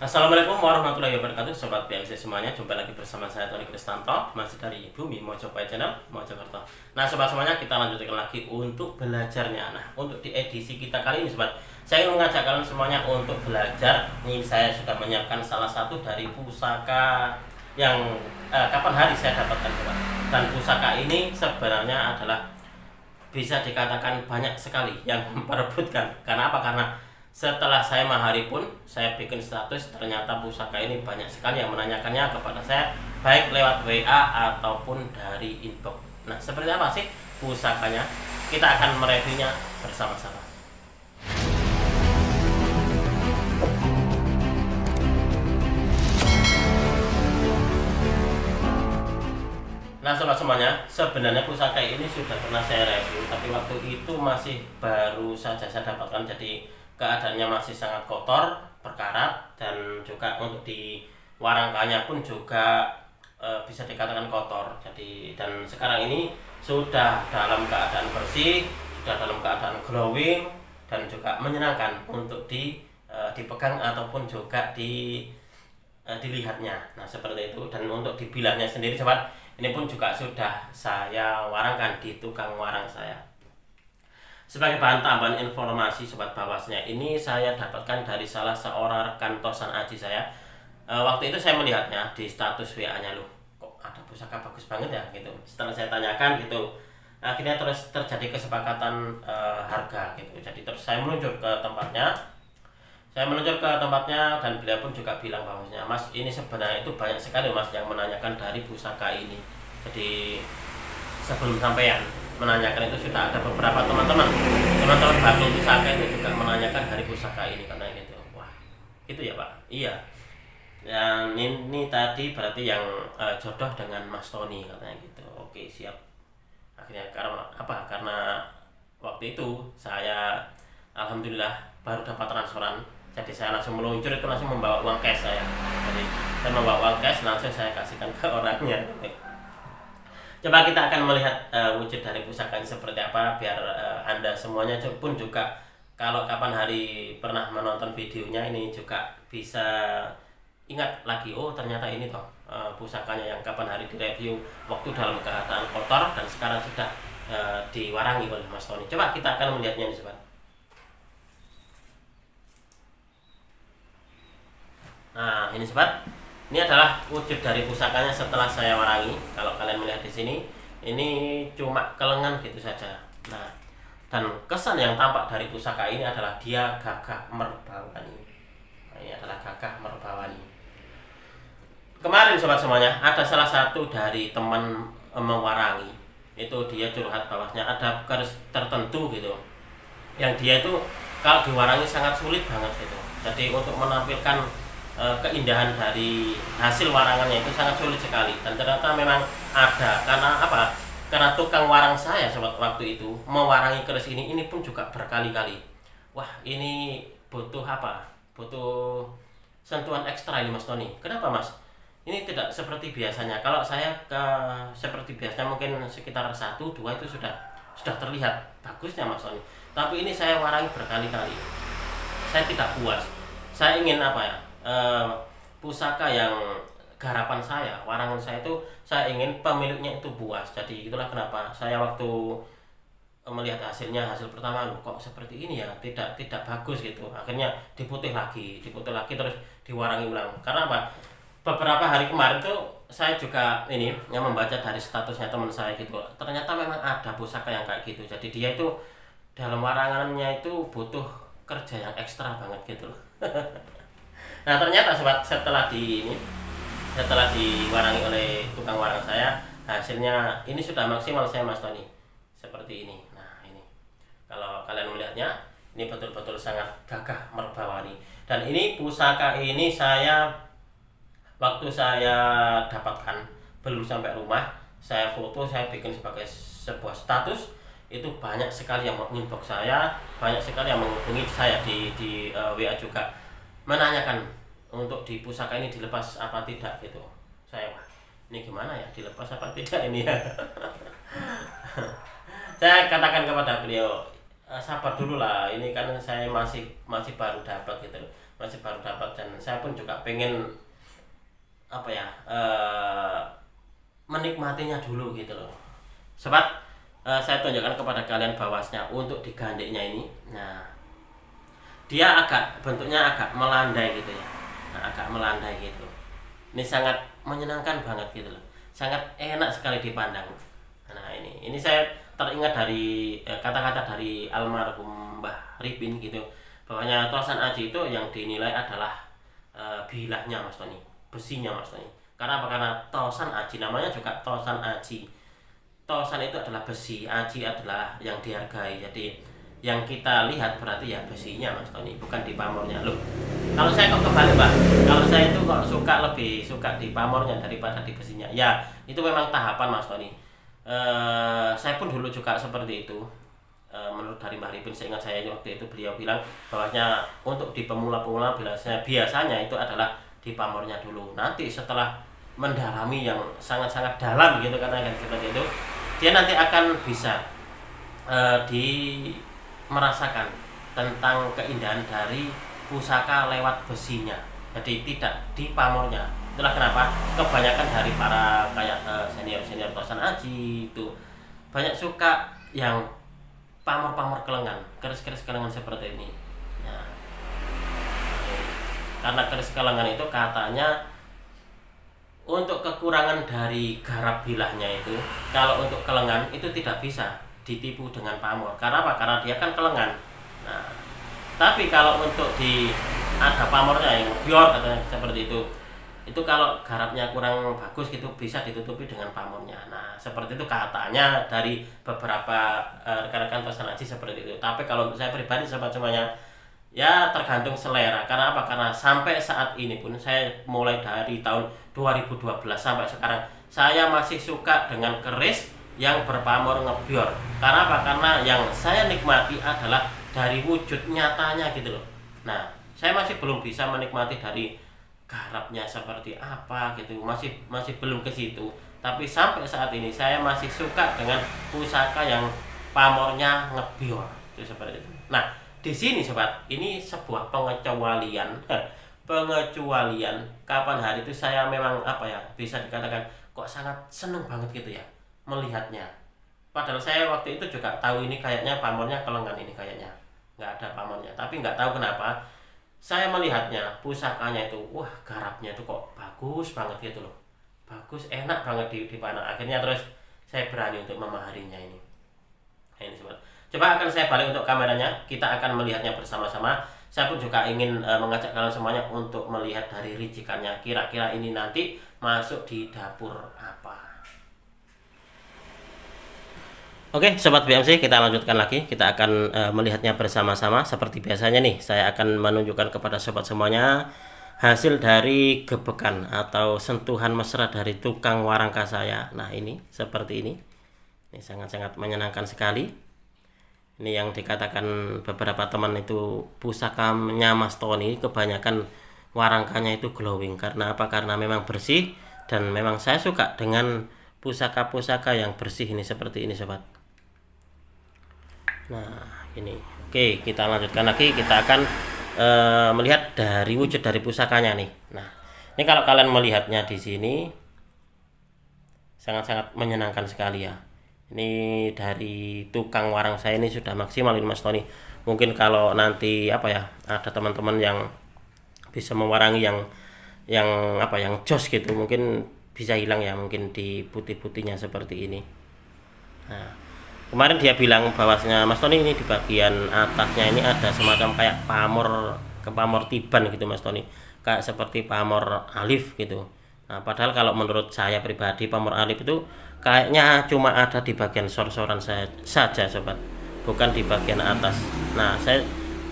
Assalamualaikum warahmatullahi wabarakatuh, Sobat PMC semuanya. Jumpa lagi bersama saya Tony Kristanto, masih dari Bumi Mojokerto Channel, Mojokerto. Nah, sobat semuanya, kita lanjutkan lagi untuk belajarnya. Nah, untuk di edisi kita kali ini, sobat, saya ingin mengajak kalian semuanya untuk belajar. Ini saya sudah menyiapkan salah satu dari pusaka yang kapan hari saya dapatkan, sobat. Dan pusaka ini sebenarnya adalah bisa dikatakan banyak sekali yang memperebutkan. Karena apa? Karena setelah saya mahari pun saya bikin status, ternyata pusaka ini banyak sekali yang menanyakannya kepada saya, baik lewat WA ataupun dari inbox. Nah, seperti apa sih pusakanya? Kita akan mereviewnya bersama-sama. Nah, sobat semuanya, sebenarnya pusaka ini sudah pernah saya review, tapi waktu itu masih baru saja saya dapatkan, jadi keadaannya masih sangat kotor, berkarat, dan juga untuk di warangkanya pun juga bisa dikatakan kotor. Jadi, dan sekarang ini sudah dalam keadaan bersih, sudah dalam keadaan glowing, dan juga menyenangkan untuk dipegang ataupun juga dilihatnya. Nah, seperti itu. Dan untuk dibilahnya sendiri, sobat, ini pun juga sudah saya warangkan di tukang warang saya. Sebagai bahan tambahan informasi, sobat, bahwasanya ini saya dapatkan dari salah seorang rekan tosan aji saya. Waktu itu saya melihatnya di status WA-nya, loh, kok ada pusaka bagus banget ya gitu. Setelah saya tanyakan gitu, akhirnya terus terjadi kesepakatan harga gitu. Jadi terus saya meluncur ke tempatnya. Dan beliau pun juga bilang bahwasanya, Mas, ini sebenarnya itu banyak sekali, Mas, yang menanyakan dari pusaka ini. Jadi sebelum sampean menanyakan itu sudah ada beberapa teman-teman baru pusaka itu juga menanyakan dari pusaka ini, karena gitu. Wah, gitu ya, Pak? Iya. Dan ini tadi berarti yang jodoh dengan Mas Tony, katanya gitu. Oke, siap. Akhirnya karena apa? Karena waktu itu saya alhamdulillah baru dapat transferan, jadi saya langsung meluncur itu, langsung membawa uang cash saya. Jadi saya membawa uang cash, langsung saya kasihkan ke orangnya. Coba kita akan melihat wujud dari pusaka ini seperti apa, biar Anda semuanya pun juga kalau kapan hari pernah menonton videonya ini juga bisa ingat lagi, oh ternyata ini toh pusakanya yang kapan hari direview waktu dalam keadaan kotor dan sekarang sudah diwarangi oleh Mas Tony. Coba kita akan melihatnya nih, sobat. Nah, ini, sobat. Ini adalah wujud dari pusakanya setelah saya warangi. Kalau kalian melihat di sini, ini cuma kelengan gitu saja. Nah, dan kesan yang tampak dari pusaka ini adalah dia gagah merbawani. Nah, ini adalah gagah merbawani. Kemarin, sobat semuanya, ada salah satu dari teman mewarangi. Itu dia curhat bahwasanya ada keris tertentu gitu, yang dia itu kalau diwarangi sangat sulit banget gitu. Jadi untuk menampilkan keindahan dari hasil warangannya itu sangat sulit sekali, dan ternyata memang ada. Karena apa? Karena tukang warang saya, sobat, waktu itu mewarangi keris ini pun juga berkali-kali. Wah, ini butuh apa? Butuh sentuhan ekstra ini, Mas Tony. Kenapa, Mas? Ini tidak seperti biasanya. Kalau saya seperti biasanya mungkin sekitar 1-2 itu sudah terlihat bagusnya, Mas Tony. Tapi ini saya warangi berkali-kali. Saya tidak puas. Saya ingin apa ya? Pusaka yang garapan saya, warangan saya itu saya ingin pemiliknya itu puas. Jadi itulah kenapa saya waktu melihat hasil pertama, loh, kok seperti ini ya, tidak bagus gitu. Akhirnya diputih lagi terus diwarangi ulang. Karena apa? Beberapa hari kemarin tuh saya juga ini yang membaca dari statusnya teman saya gitu. Ternyata memang ada pusaka yang kayak gitu. Jadi dia itu dalam warangannya itu butuh kerja yang ekstra banget gitu. Nah, ternyata, sobat, setelah diwarangi oleh tukang warang saya, hasilnya ini sudah maksimal saya, Mas Tony. Seperti ini. Nah, ini. Kalau kalian melihatnya, ini betul-betul sangat gagah merbawani. Dan ini pusaka ini waktu saya dapatkan belum sampai rumah, saya foto, saya bikin sebagai sebuah status. Itu banyak sekali yang menginbox saya, banyak sekali yang menghubungi saya di WA juga, menanyakan untuk di pusaka ini dilepas apa tidak gitu. Saya, wah, ini gimana ya, dilepas apa tidak ini ya. Saya katakan kepada beliau, sabar dulu lah, ini kan saya masih baru dapat gitu loh. masih baru dapat, dan saya pun juga pengen apa ya, menikmatinya dulu gitu loh sobat. Saya tunjukkan kepada kalian bahwasanya untuk digandeknya ini, nah dia bentuknya agak melandai gitu ya, nah, agak melandai gitu. Ini sangat menyenangkan banget gitu loh, sangat enak sekali dipandang. Nah ini saya teringat dari kata-kata dari almarhum Mbah Ripin gitu, bahwanya tosan aji itu yang dinilai adalah bilahnya Mas Tony, besinya Mas Tony. Karena apa? Karena tosan aji, namanya juga tosan aji. Tosan itu adalah besi, aji adalah yang dihargai. Jadi yang kita lihat berarti ya besinya Mas Tony, bukan di pamornya. Loh, kalau saya kok kebalik Pak, kalau saya itu kok lebih suka di pamornya daripada di besinya. Ya itu memang tahapan Mas Tony. Saya pun dulu juga seperti itu. Menurut dari Mbah Ripin, seingat saya waktu itu beliau bilang bahwasanya untuk di pemula-pemula biasanya itu adalah di pamornya dulu. Nanti setelah mendalami yang sangat-sangat dalam gitu, karena kan seperti itu, dia nanti akan bisa merasakan tentang keindahan dari pusaka lewat besinya. Jadi tidak di pamornya. Itulah kenapa kebanyakan dari para kayak senior tosan aji itu banyak suka yang pamor-pamor kelengan, keris-keris kelengan seperti ini. Nah, karena keris kelengan itu katanya untuk kekurangan dari garap bilahnya itu, kalau untuk kelengan itu tidak bisa ditipu dengan pamor. Karena apa? Karena dia kan kelengan. Nah, tapi kalau untuk ada pamornya yang bior katanya seperti itu kalau garapnya kurang bagus gitu bisa ditutupi dengan pamornya. Nah seperti itu katanya dari beberapa rekan-rekan tosan aji seperti itu. Tapi kalau untuk saya pribadi sobat semuanya, ya tergantung selera. Karena apa? Karena sampai saat ini pun saya mulai dari tahun 2012 sampai sekarang saya masih suka dengan keris yang berpamor ngebior. Karena apa? Karena yang saya nikmati adalah dari wujud nyatanya gitu loh. Nah saya masih belum bisa menikmati dari garapnya seperti apa gitu, masih belum ke situ. Tapi sampai saat ini saya masih suka dengan pusaka yang pamornya ngebior itu seperti itu. Nah di sini sobat, ini sebuah pengecualian pengecualian kapan hari itu saya memang apa ya, bisa dikatakan kok sangat seneng banget gitu ya melihatnya. Padahal saya waktu itu juga tahu ini kayaknya pamornya kelengan, ini kayaknya nggak ada pamornya, tapi nggak tahu kenapa saya melihatnya pusakanya itu, wah garapnya itu kok bagus banget gitu loh, bagus, enak banget dipandang. Akhirnya terus saya berani untuk memaharinya ini. Nah, ini sobat, coba akan saya balik untuk kameranya, kita akan melihatnya bersama-sama. Saya pun juga ingin mengajak kalian semuanya untuk melihat dari ricikannya, kira-kira ini nanti masuk di dapur apa. Oke sobat BMC, kita lanjutkan lagi, kita akan melihatnya bersama-sama. Seperti biasanya nih, saya akan menunjukkan kepada sobat semuanya hasil dari gebekan atau sentuhan mesra dari tukang warangka saya. Nah ini seperti ini sangat-sangat menyenangkan sekali. Ini yang dikatakan beberapa teman itu pusakanya Mas Tony, kebanyakan warangkanya itu glowing. Karena apa? Karena memang bersih, dan memang saya suka dengan pusaka-pusaka yang bersih ini seperti ini sobat. Nah ini oke, kita lanjutkan lagi, kita akan melihat dari wujud dari pusakanya nih. Nah ini kalau kalian melihatnya di sini sangat-sangat menyenangkan sekali ya. Ini dari tukang warang saya ini sudah maksimal ini Mas Tony. Mungkin kalau nanti apa ya, ada teman-teman yang bisa mewarangi yang apa, yang jos gitu, mungkin bisa hilang ya, mungkin di putih-putihnya seperti ini. Nah kemarin dia bilang bahwasanya Mas Tony ini di bagian atasnya ini ada semacam kayak pamor tiban gitu Mas Tony, kayak seperti pamor alif gitu. Nah padahal kalau menurut saya pribadi pamor alif itu kayaknya cuma ada di bagian sor-soran saja sobat, bukan di bagian atas. Nah saya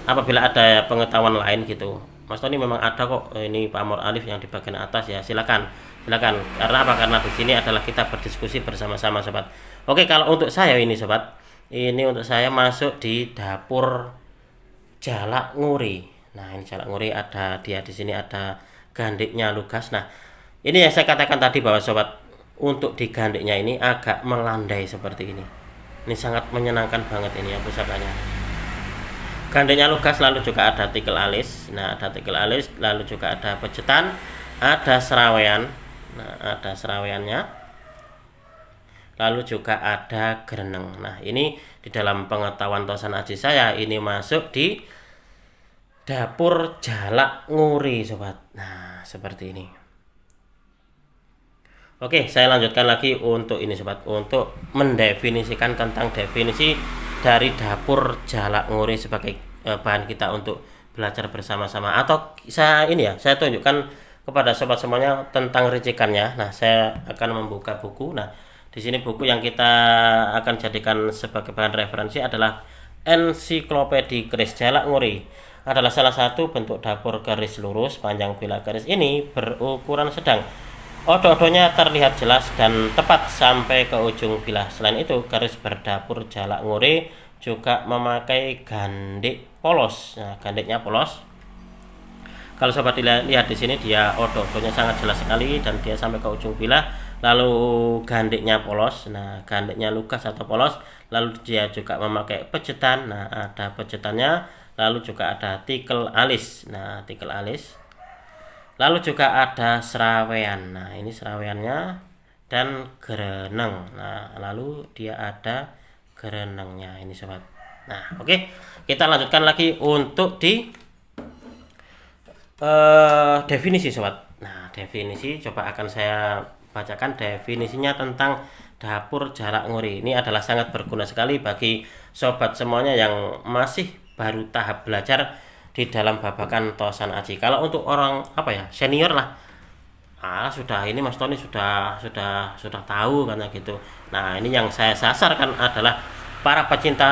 apabila ada pengetahuan lain gitu, Mas Tony memang ada kok ini pamor alif yang di bagian atas, ya silakan. Karena apa? Karena di sini adalah kita berdiskusi bersama-sama sobat. Oke, kalau untuk saya ini sobat, ini untuk saya masuk di dapur Jalak Nguri. Nah ini Jalak Nguri, ada dia di sini, ada gandiknya lugas. Nah ini yang saya katakan tadi bahwa sobat, untuk di gandiknya ini agak melandai seperti ini. Ini sangat menyenangkan banget ini ya pusakanya. Gandengnya lugas, lalu juga ada tikel alis. Nah, ada tikel alis, lalu juga ada pejetan, ada serawean. Nah, ada seraweannya. Lalu juga ada gereneng. Nah, ini di dalam pengetahuan Tosan Aji saya, ini masuk di dapur jalak nguri, sobat. Nah, seperti ini. Oke, saya lanjutkan lagi untuk ini, sobat, untuk mendefinisikan tentang definisi dari dapur jalak nguri sebagai bahan kita untuk belajar bersama-sama. Atau saya tunjukkan kepada sobat semuanya tentang ricikannya. Nah, saya akan membuka buku. Nah, di sini buku yang kita akan jadikan sebagai bahan referensi adalah Ensiklopedia Keris Jalak Nguri. Adalah salah satu bentuk dapur keris lurus. Panjang bilah keris ini berukuran sedang. Odo-odonya terlihat jelas dan tepat sampai ke ujung bilah. Selain itu, keris berdapur jalak nguri juga memakai gandik polos. Nah, gandiknya polos. Kalau sobat lihat di sini, dia odo-odonya sangat jelas sekali dan dia sampai ke ujung bilah. Lalu gandiknya polos. Nah, gandiknya lugas atau polos. Lalu dia juga memakai pejetan. Nah, ada pejetannya. Lalu juga ada tikel alis. Nah, tikel alis. Lalu juga ada serawean. Nah, ini seraweannya dan gereneng. Nah, lalu dia ada gerenengnya ini, sobat. Nah, oke. Kita lanjutkan lagi untuk di definisi, sobat. Nah, definisi coba akan saya bacakan definisinya tentang dapur jalak nguri. Ini adalah sangat berguna sekali bagi sobat semuanya yang masih baru tahap belajar di dalam babakan Tosan Aji. Kalau untuk orang senior lah, sudah ini Mas Tony sudah tahu karena gitu. Nah, ini yang saya sasarkan adalah para pecinta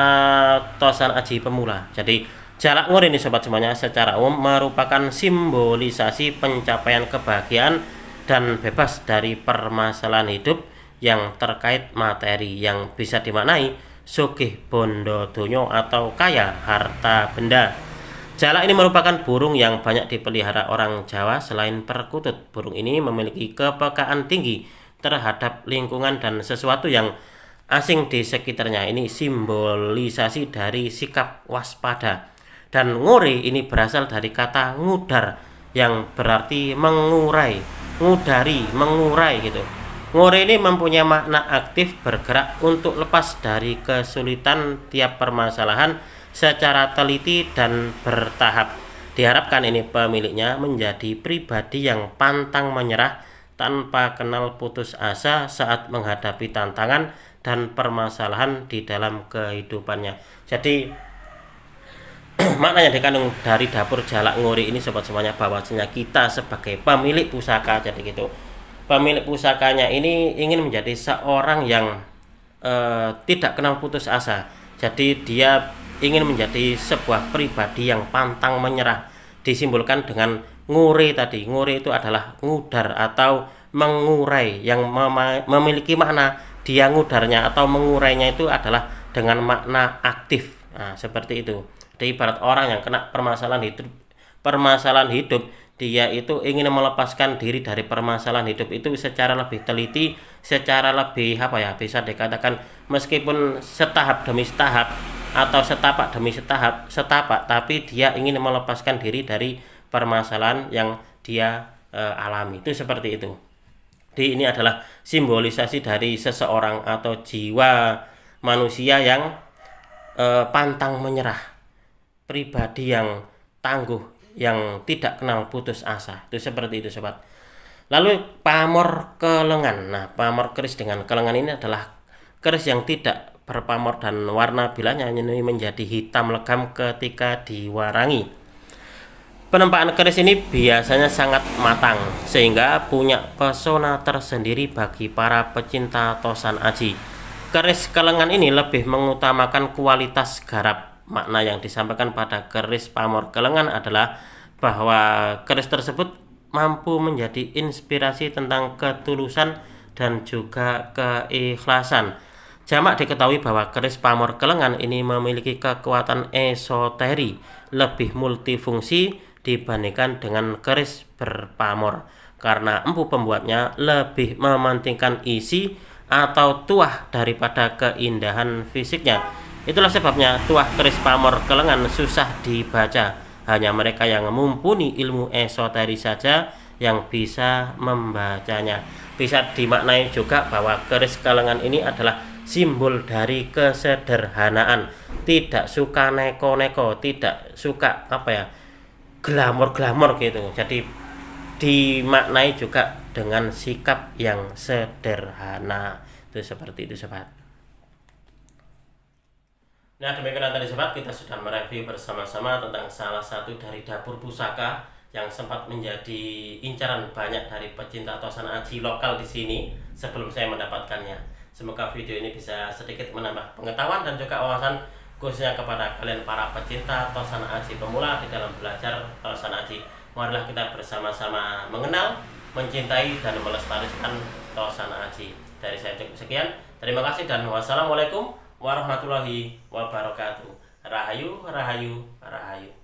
Tosan Aji pemula. Jadi jalak nguri ini, sobat semuanya, secara umum merupakan simbolisasi pencapaian kebahagiaan dan bebas dari permasalahan hidup yang terkait materi, yang bisa dimaknai sugih bondo donyo atau kaya harta benda. Jalak ini merupakan burung yang banyak dipelihara orang Jawa. Selain perkutut, burung ini memiliki kepekaan tinggi terhadap lingkungan dan sesuatu yang asing di sekitarnya. Ini simbolisasi dari sikap waspada. Dan nguri ini berasal dari kata ngudar yang berarti mengurai, ngudari, mengurai gitu. Nguri ini mempunyai makna aktif, bergerak untuk lepas dari kesulitan tiap permasalahan secara teliti dan bertahap. Diharapkan ini pemiliknya menjadi pribadi yang pantang menyerah, tanpa kenal putus asa saat menghadapi tantangan dan permasalahan di dalam kehidupannya. Jadi makna yang dikandung dari dapur jalak nguri ini, sobat semuanya, bahwasanya kita sebagai pemilik pusaka, jadi gitu, pemilik pusakanya ini ingin menjadi seorang yang tidak kenal putus asa. Jadi dia ingin menjadi sebuah pribadi yang pantang menyerah. Disimbolkan dengan nguri tadi. Nguri itu adalah ngudar atau mengurai, yang memiliki makna dia ngudarnya atau mengurainya itu adalah dengan makna aktif. Nah, seperti itu. Jadi ibarat orang yang kena permasalahan hidup, dia itu ingin melepaskan diri dari permasalahan hidup itu secara lebih teliti, secara lebih bisa dikatakan meskipun setahap demi setahap atau setapak demi setapak, tapi dia ingin melepaskan diri dari permasalahan yang dia alami. Itu seperti itu. Jadi ini adalah simbolisasi dari seseorang atau jiwa manusia yang pantang menyerah, pribadi yang tangguh, yang tidak kenal putus asa. Itu seperti itu, sobat. Lalu pamor kelengan. Nah, pamor keris dengan kelengan ini adalah keris yang tidak berpamor dan warna bilahnya ini menjadi hitam legam ketika diwarangi. Penempaan keris ini biasanya sangat matang sehingga punya pesona tersendiri bagi para pecinta Tosan Aji. Keris kelengan ini lebih mengutamakan kualitas garap. Makna yang disampaikan pada keris pamor kelengan adalah bahwa keris tersebut mampu menjadi inspirasi tentang ketulusan dan juga keikhlasan. Jamak diketahui bahwa keris pamor kelengan ini memiliki kekuatan esoteri, lebih multifungsi dibandingkan dengan keris berpamor, karena empu pembuatnya lebih mementingkan isi atau tuah daripada keindahan fisiknya. Itulah sebabnya tuah keris pamor kelengan susah dibaca. Hanya mereka yang mumpuni ilmu esoteris saja yang bisa membacanya. Bisa dimaknai juga bahwa keris kelengan ini adalah simbol dari kesederhanaan. Tidak suka neko-neko, tidak suka glamor-glamor gitu. Jadi dimaknai juga dengan sikap yang sederhana. Itu seperti itu sobat. Nah demikian tadi sobat, kita sudah mereview bersama-sama tentang salah satu dari dapur pusaka yang sempat menjadi incaran banyak dari pecinta tosan aji lokal di sini sebelum saya mendapatkannya. Semoga video ini bisa sedikit menambah pengetahuan dan juga wawasan khususnya kepada kalian para pecinta tosan aji pemula di dalam belajar tosan aji. Marilah kita bersama-sama mengenal, mencintai dan melestarikan tosan aji. Dari saya cukup sekian. Terima kasih dan wassalamualaikum warahmatullahi wabarakatuh. Rahayu, rahayu, rahayu.